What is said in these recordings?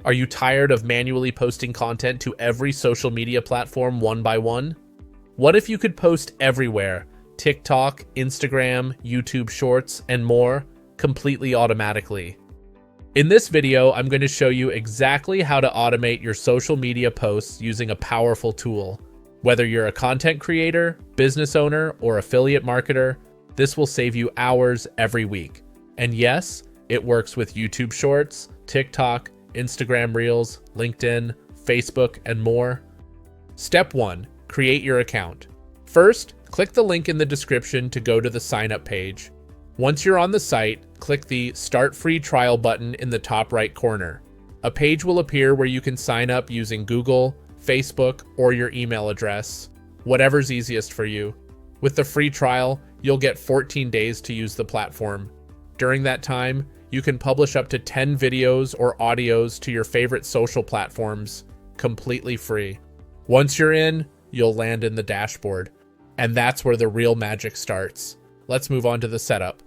Are you tired of manually posting content to every social media platform one by one? What if you could post everywhere, TikTok, Instagram, YouTube Shorts, and more, completely automatically? In this video, I'm going to show you exactly how to automate your social media posts using a powerful tool. Whether you're a content creator, business owner, or affiliate marketer, this will save you hours every week. And yes, it works with YouTube Shorts, TikTok, Instagram Reels, LinkedIn, Facebook, and more. Step 1. Create your account. First, click the link in the description to go to the sign up page. Once you're on the site, click the Start Free Trial button in the top right corner. A page will appear where you can sign up using Google, Facebook, or your email address, whatever's easiest for you. With the free trial, you'll get 14 days to use the platform. During that time, you can publish up to 10 videos or audios to your favorite social platforms, completely free. Once you're in, you'll land in the dashboard. And that's where the real magic starts. Let's move on to the setup.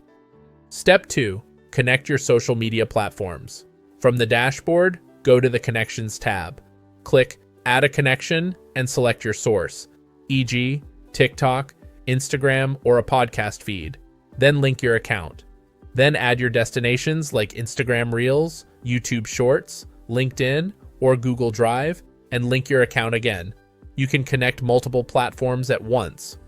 Step 2. Connect your social media platforms. From the dashboard, go to the Connections tab. Click Add a Connection and select your source, e.g., TikTok, Instagram, or a podcast feed. Then link your account. Then add your destinations like Instagram Reels, YouTube Shorts, LinkedIn, or Google Drive, and link your account again. You can connect multiple platforms at once.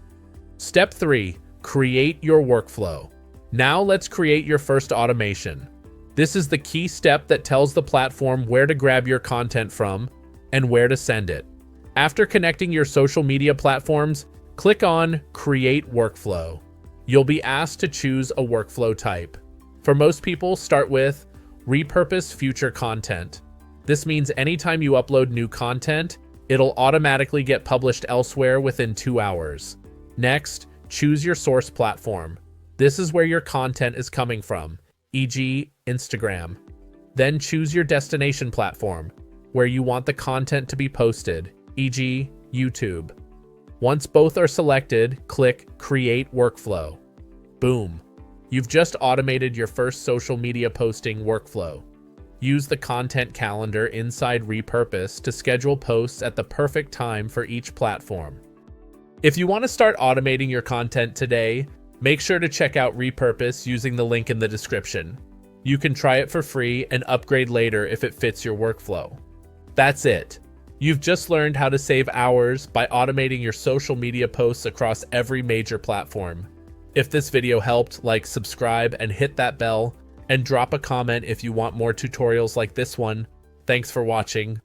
Step 3. Create your workflow. Now let's create your first automation. This is the key step that tells the platform where to grab your content from and where to send it. After connecting your social media platforms, click on Create Workflow. You'll be asked to choose a workflow type. For most people, start with Repurpose Future Content. This means anytime you upload new content, it'll automatically get published elsewhere within 2 hours. Next, choose your source platform. This is where your content is coming from, e.g., Instagram. Then choose your destination platform, where you want the content to be posted, e.g., YouTube. Once both are selected, click Create Workflow. Boom. You've just automated your first social media posting workflow. Use the content calendar inside Repurpose to schedule posts at the perfect time for each platform. If you want to start automating your content today, make sure to check out Repurpose using the link in the description. You can try it for free and upgrade later if it fits your workflow. That's it. You've just learned how to save hours by automating your social media posts across every major platform. If this video helped, like, subscribe, and hit that bell, and drop a comment if you want more tutorials like this one. Thanks for watching.